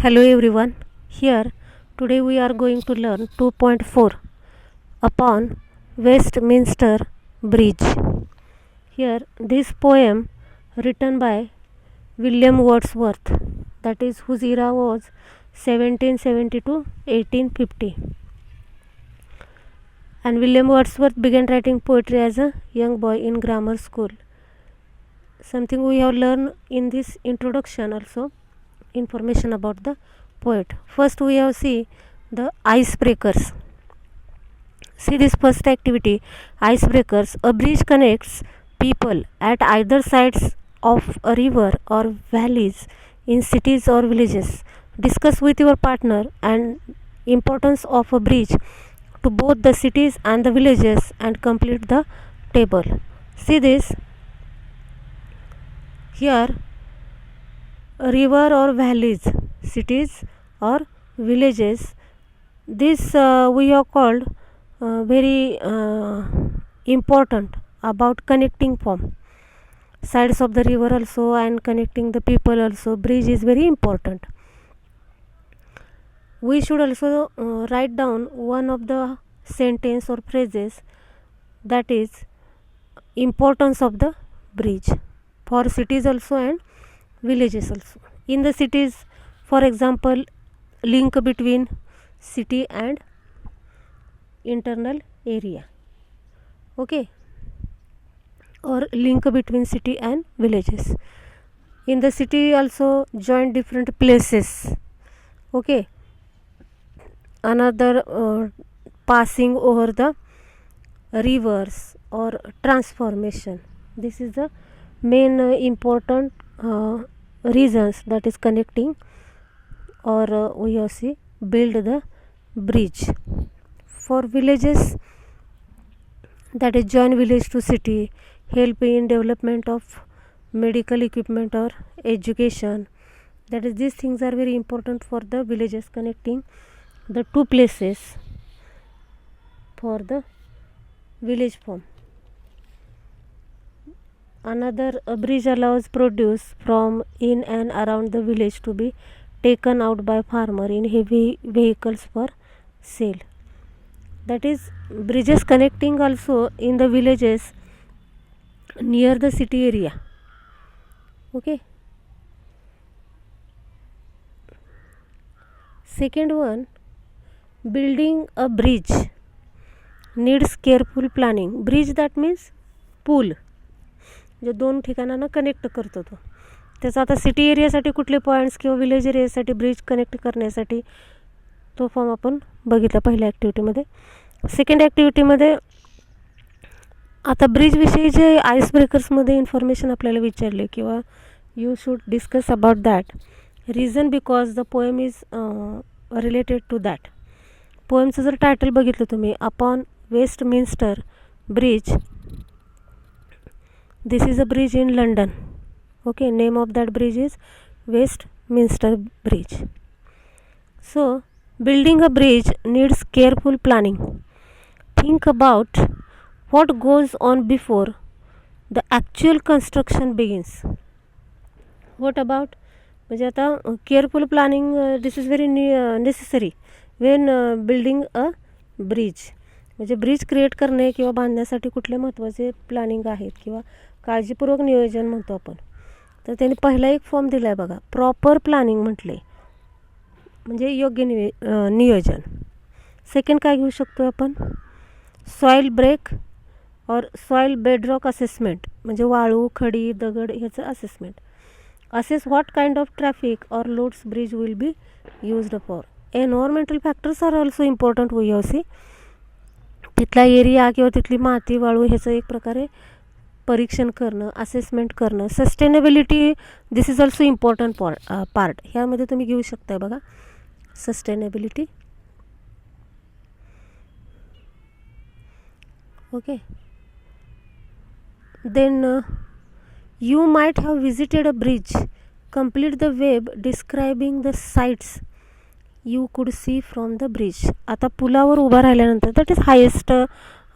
Hello everyone. Here today we are going to learn 2.4 upon Westminster Bridge. Here this poem written by William Wordsworth, that is whose era was 1770 to 1850. And William Wordsworth began writing poetry as a young boy in grammar school. Something we have learned in this introduction also, information about the poet. First we have see the icebreakers. See this first activity, icebreakers. A bridge connects people at either sides of a river or valleys in cities or villages. Discuss with your partner and importance of a bridge to both the cities and the villages and complete the table. See this here, river or valleys, cities or villages. This we have called very important about connecting form. Sides of the river also and connecting the people also. Bridge is very important. We should also write down one of the sentence or phrases, that is importance of the bridge for cities also and villages also. In the cities, for example, link between city and internal area, okay, or link between city and villages. In the city also join different places, okay, another passing over the rivers or transformation. This is the main important reasons, that is connecting or we have see build the bridge. For villages, that is join village to city, help in development of medical equipment or education. That is, these things are very important for the villages, connecting the two places for the village form. Another, a bridge allows produce from in and around the village to be taken out by farmer in heavy vehicles for sale. That is, bridges connecting also in the villages near the city area, okay. Second one, building a bridge needs careful planning. Bridge, that means पूल, जो दोन ठिकाणांना connect करतो तो. त्याचा आता city एरियासाठी कुठले points किंवा village एरियासाठी bridge connect करण्यासाठी तो फॉर्म आपण बघितला पहिल्या ॲक्टिव्हिटीमध्ये. सेकंड ॲक्टिव्हिटीमध्ये आता ब्रिजविषयी जे आईस ब्रेकर्समध्ये इन्फॉर्मेशन आपल्याला विचारले किंवा you should discuss about that reason because the poem is related to that. पोएमचं जर टायटल बघितलं तुम्ही, upon Westminster Bridge, this is a bridge in London, okay, name of that bridge is Westminster Bridge. So building a bridge needs careful planning. Think about what goes on before the actual construction begins. What about, म्हणजे आता careful planning this is very necessary when building a bridge. म्हणजे bridge create करणे किंवा बांधण्यासाठी कुठले महत्त्वाचे planning आहेत किंवा काळजीपूर्वक नियोजन म्हणतो आपण. तर त्यांनी पहिला एक फॉर्म दिला आहे बघा, प्रॉपर प्लॅनिंग म्हटले, म्हणजे योग्य नियोजन. सेकंड काय घेऊ शकतो आपण, सॉईल ब्रेक और सॉईल बेडरॉक असेसमेंट, म्हणजे वाळू, खडी, दगड ह्याचं assessment. Assess what kind of traffic और loads bridge will be used for. Environmental factors are also important. We have see तिथला एरिया किंवा तिथली माती, वाळू ह्याचं एक प्रकारे परीक्षण करणं, असेसमेंट करणं. Sustainability, this is also important part. ह्यामध्ये तुम्ही घेऊ शकताय बघा sustainability, okay. Then you might have visited a bridge, complete the web describing the sights you could see from the bridge. आता पुलावर उभा राहिल्यानंतर, that is highest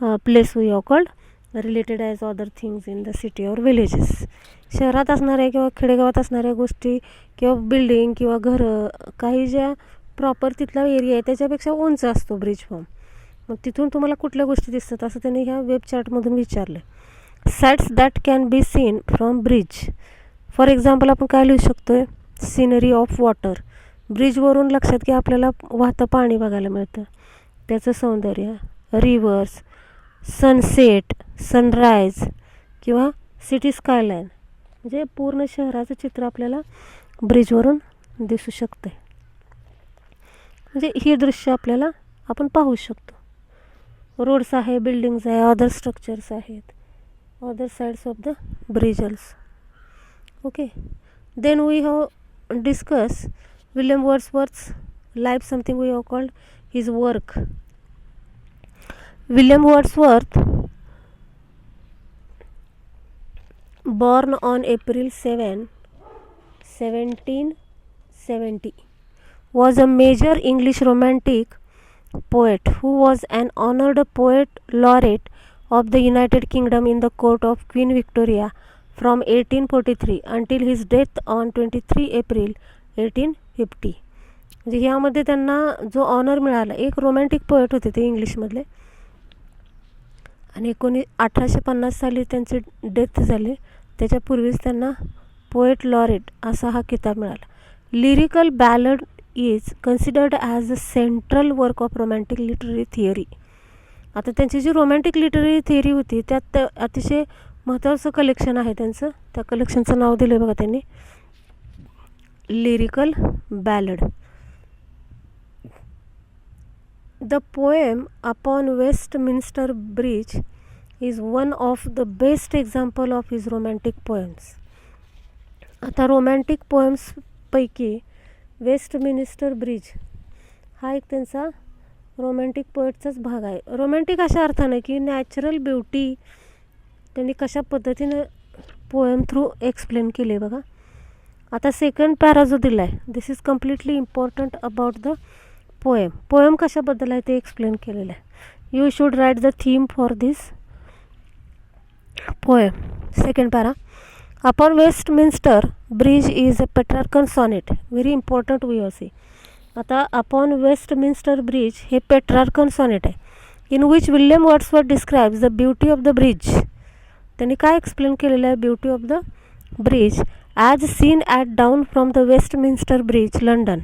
place we have called related as other things in the city or villages. शहरात असणाऱ्या किंवा खेडेगावात असणाऱ्या गोष्टी किंवा बिल्डिंग किंवा घरं काही ज्या प्रॉपर तिथला एरिया आहे त्याच्यापेक्षा उंच असतो ब्रिज फॉर्म. मग तिथून तुम्हाला कुठल्या गोष्टी दिसतात असं त्यांनी ह्या वेब चार्टमधून विचारलं. Sites that can be seen from bridge. For example आपण काय लिहू शकतो आहे, सिनरी ऑफ वॉटर. ब्रिजवरून लक्षात की आपल्याला वाहतं पाणी बघायला मिळतं, त्याचं सौंदर्य, रिव्हर्स, सनसेट, सनराईज किंवा सिटी स्कायलाईन, म्हणजे पूर्ण शहराचं चित्र आपल्याला ब्रिजवरून दिसू शकतं. म्हणजे ही दृश्य आपल्याला आपण पाहू शकतो. रोड्स आहे, बिल्डिंग्स आहे, अदर स्ट्रक्चर्स आहेत, other sides of the bridges. Okay, then we have discuss William Wordsworth's life, something we have called his work. William Wordsworth, born on April 7, 1770, was a major English romantic poet who was an honored poet laureate of the United Kingdom in the court of Queen Victoria from 1843 until his death on 23 April 1850. म्हणजे ह्यामध्ये त्यांना जो honour मिळाला, एक romantic poet होते ते इंग्लिशमधले, आणि 1850 साली त्यांची डेथ झाली. त्याच्यापूर्वीच त्यांना पोएट लॉरेट असा हा किताब मिळाला. Lyrical ballad is considered as a central work of romantic literary theory. आता त्यांची जी रोमॅन्टिक लिटररी थिअरी होती त्यात अतिशय महत्त्वाचं कलेक्शन आहे त्यांचं. त्या कलेक्शनचं नाव दिलं बघा त्यांनी, lyrical ballad. The poem upon Westminster Bridge is one of the best example of his romantic poems. आता रोमॅन्टिक पोएम्सपैकी वेस्टमिनिस्टर ब्रिज हा एक त्यांचा रोमॅन्टिक पोएटचाच भाग आहे. रोमॅन्टिक अशा अर्थानं की नॅचरल ब्युटी त्यांनी कशा पद्धतीनं पोएम थ्रू एक्सप्लेन केले बघा. आता सेकंड पॅरा जो दिला आहे, this is completely important about the poem कशाबद्दल आहे ते एक्सप्लेन केलेलं आहे. You should write the theme for this poem. Second para, upon Westminster bridge is a Petrarchan sonnet. Very important we see. आता upon Westminster bridge हे Petrarchan sonnet आहे, in which William Wordsworth describes the beauty of the bridge. त्यांनी काय explain केलेलं आहे, beauty of the bridge as seen at dawn from the Westminster bridge, London.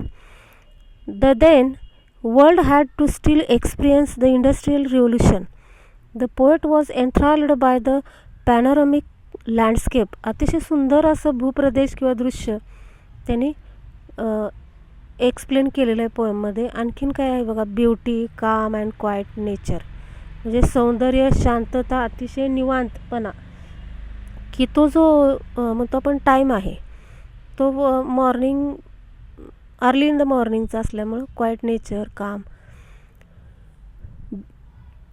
The then world had to still experience the Industrial Revolution. The poet was enthralled by the panoramic landscape. अतिशय सुंदर असं भूप्रदेश किंवा दृश्य त्यांनी explain केलेलं आहे पोएममध्ये. आणखीन काय आहे बघा, ब्युटी, काम अँड क्वाईट नेचर, म्हणजे सौंदर्य, शांतता, अतिशय निवांतपणा, की तो जो म्हणतो आपण टाईम आहे तो मॉर्निंग, अर्ली इन द मॉर्निंगचा असल्यामुळं quiet nature, calm.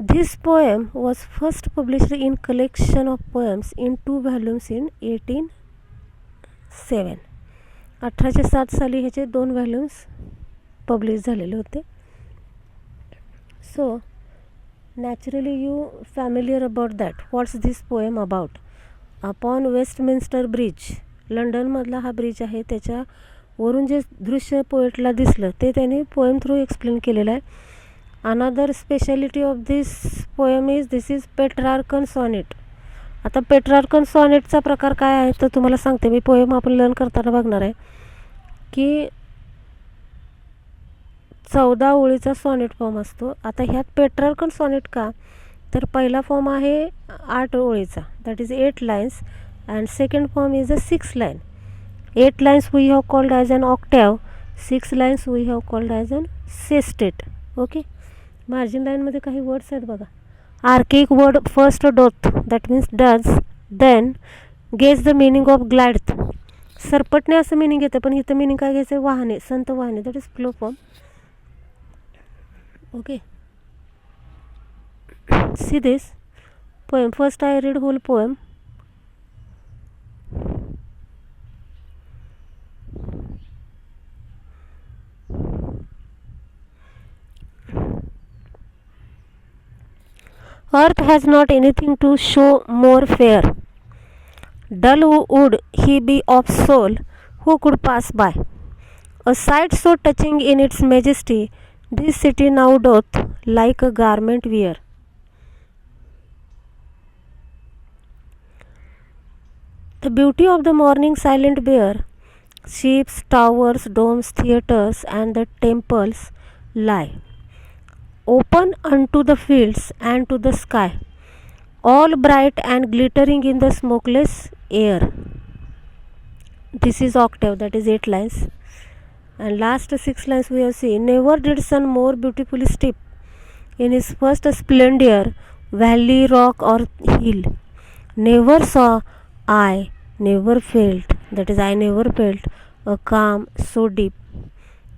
This poem was first published in collection of poems in 2 volumes in 1807. 1807 साली ह्याचे 2 व्हॉल्यूम्स पब्लिश झालेले होते. So naturally you familiar about that. What's this poem about? Upon Westminster bridge, लंडनमधला हा bridge आहे, त्याच्यावरून जे दृश्य पोएटला दिसलं ते त्यांनी पोएम थ्रू एक्सप्लेन केलेलं आहे. Another speciality of this poem is this is Petrarchan sonnet. आता पेट्रार्कन सॉनेटचा प्रकार काय आहे तर तुम्हाला सांगते मी. पोएम आपण लर्न करताना बघणार आहे की 14 ओळीचा सॉनेट फॉर्म असतो. आता ह्यात पेट्रार्कन सॉनेट का, तर पहिला फॉर्म आहे 8 ओळीचा, that is 8 lines, and second form is a 6 line. 8 lines we have called as an octave, 6 lines we have called as an sestet. Okay, margin लाईनमध्ये काही वर्ड्स आहेत बघा. Archaic word first doth, that means does. Then guess the meaning of glide, सरपटणे असं meaning येतं, पण इथं meaning काय घ्यायचं, वाहने, संत वाहने, that is flow form. Okay, see this poem. First I read whole poem. earth has not anything to show more fair. Dull would he be of soul who could pass by. A sight so touching in its majesty, this city now doth like a garment wear. The beauty of the morning silent bare, ships, towers, domes, theatres, and the temples lie open unto the fields and to the sky, all bright and glittering in the smokeless air. This is octave, that is 8 lines. And last 6 lines we have seen. Never did sun more beautifully steep in his first splendor valley, rock, or hill. Never saw I, never felt, that is I never felt, a calm so deep.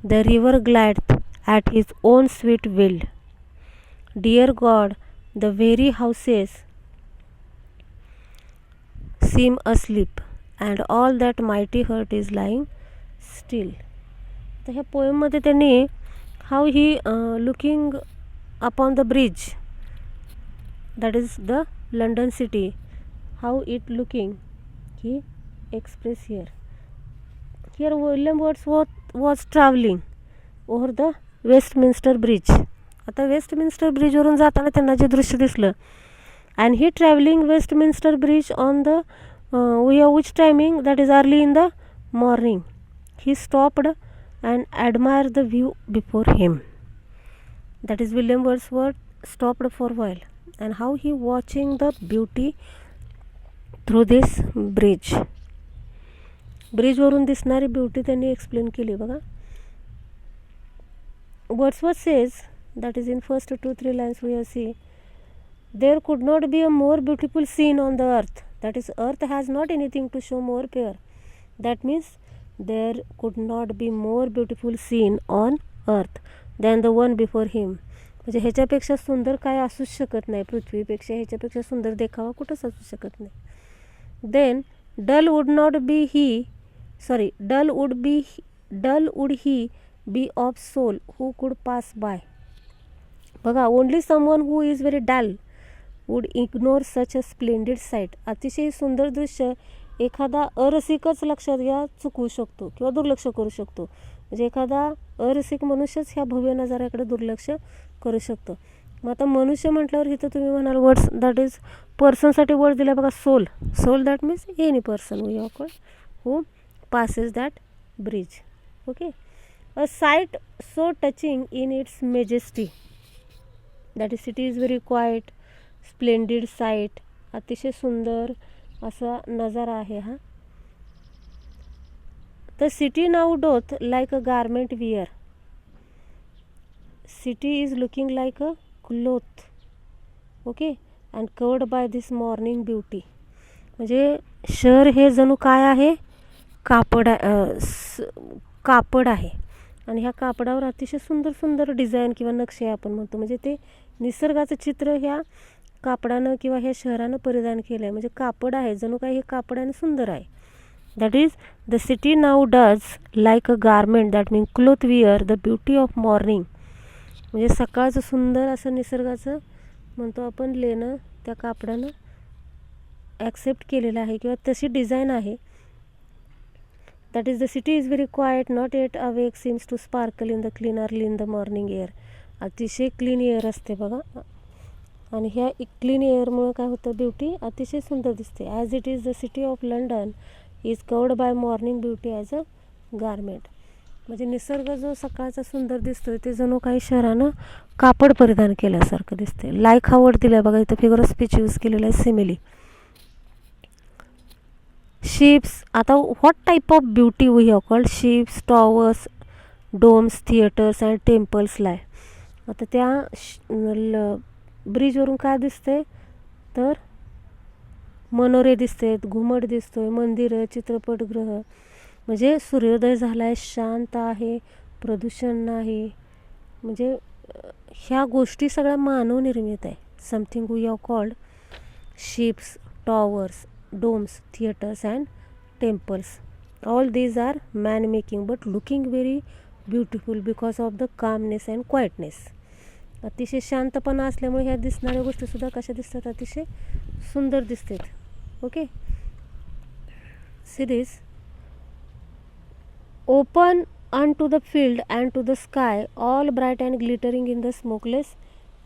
The river glideth at his own sweet will. Dear God, the very houses seem asleep, and all that mighty heart is lying still. तर ह्या पोएममध्ये त्यांनी how he looking upon the bridge, that is the London city, how it looking he express here William Wordsworth was travelling over the Westminster bridge. आता Westminster ब्रिजवरून जाताना त्यांना जे दृश्य दिसलं, and he travelling Westminster bridge on the which timing, that is early in the morning. He stopped and admire the view before him. That is William Wordsworth stopped for a while, and how he watching the beauty through this bridge. Bridge वरून दिसणारी beauty त्यांनी explain केली बघा. Wordsworth says, that is in first 2-3 lines we see, there could not be a more beautiful scene on the earth. That is, earth has not anything to show more fair. That means there could not be more beautiful scene on earth than the one before him. म्हणजे ह्याच्यापेक्षा सुंदर काय असूच शकत नाही, पृथ्वीपेक्षा ह्याच्यापेक्षा सुंदर देखावा कुठंच असू शकत नाही. Then dull would he be of soul who could pass by. बघा, only someone who is very dull would ignore such a splendid sight. अतिशय सुंदर दृश्य एखादा अरसिकच लक्षात घ्या चुकवू शकतो किंवा दुर्लक्ष करू शकतो. म्हणजे एखादा अरसिक मनुष्यच ह्या भव्य नजाऱ्याकडे दुर्लक्ष करू शकतो. मग आता मनुष्य म्हटल्यावर इथं तुम्ही म्हणाल वर्ड्स, दॅट इज पर्सनसाठी वर्ड दिला बघा, soul. Soul that means any person we of who passes that bridge. Okay, a sight so touching in its majesty, that is city is very quiet, splendid sight, अतिशय सुंदर असा नजारा आहे हा. The city now doth like a garment wear. City is looking like a cloth, okay, and covered by this morning beauty. म्हणजे शहर हे जणू काय आहे, कापड आहे, आणि ह्या कापडावर अतिशय सुंदर सुंदर डिझाईन किंवा नक्षे आपण म्हणतो. म्हणजे ते निसर्गाचं चित्र ह्या कापडानं किंवा ह्या शहरानं परिधान केलं आहे. म्हणजे कापड आहे, जणू काही हे कापडाने सुंदर आहे. That is the city now does like a garment, that mean cloth where the beauty of morning. म्हणजे सकाळचं सुंदर असं निसर्गाचं म्हणतो आपण लेणं त्या कापडानं ॲक्सेप्ट केलेलं आहे किंवा तशी डिझाईन आहे. That is, the city is very quiet, not yet awake, seems to sparkle in the clean early in the morning air. अतिशय क्लीन एअर असते बघा, आणि ह्या क्लीन एअरमुळे काय होतं, ब्युटी अतिशय सुंदर दिसते. As it is the city of London is covered by morning beauty as a garment. म्हणजे निसर्ग जो सकाळचा सुंदर दिसतोय ते जणू काही शहरानं कापड परिधान केल्यासारखं दिसते. लाईक हा वर्ड दिला बघा, इथं फिगर ऑफ स्पीच यूज केलेला आहे, सिमिली. शिप्स, आता what type of beauty we have called ships, towers, domes, theatres and temples lie. आता त्या ब्रिजवरून काय दिसते तर मनोरे दिसतात, घुमट दिसतोय, मंदिरं, चित्रपटगृह. म्हणजे सूर्योदय झाला आहे, शांत आहे, प्रदूषण नाही. म्हणजे ह्या गोष्टी सगळ्या मानवनिर्मित आहे. Something we have called ships, towers, domes, theaters and temples. All these are man making but looking very beautiful because of the calmness and quietness. अतिशय शांतपणा असल्यामुळे ह्या दिसणाऱ्या गोष्टीसुद्धा कशा दिसतात, अतिशय सुंदर दिसतात. Okay, see this. Open unto the field and to the sky, all bright and glittering in the smokeless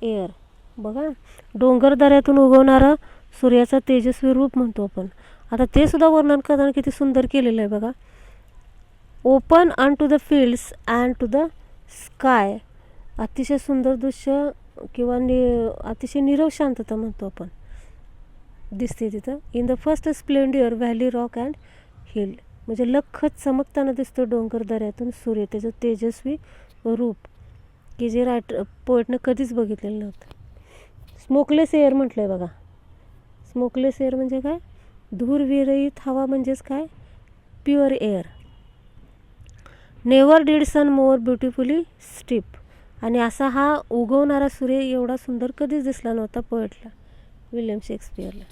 air. बघा, डोंगर दऱ्यातून उगवणारा सूर्याचा तेजस्वी रूप म्हणतो आपण. आता ते सुद्धा वर्णन करताना किती सुंदर केलेलं आहे बघा. Open unto the fields and to the sky, अतिशय सुंदर दृश्य किंवा अतिशय नीरव शांतता म्हणतो आपण, दिसते तिथं. In the first splendour valley, rock and hill, म्हणजे लखत चमकताना दिसतो डोंगर दऱ्यातून सूर्य, त्याचं तेजस्वी रूप की जे पोएटनं कधीच बघितलेलं नव्हतं. स्मोकलेस एअर म्हटलं आहे बघा. स्मोकलेस एअर म्हणजे काय? धूरविरहित हवा म्हणजेच काय? Pure air. Never did sun more beautifully steep, आणि असा हा उगवणारा सूर्य एवढा सुंदर कधीच दिसला नव्हता पोएटला, विल्यम शेक्सपियरला.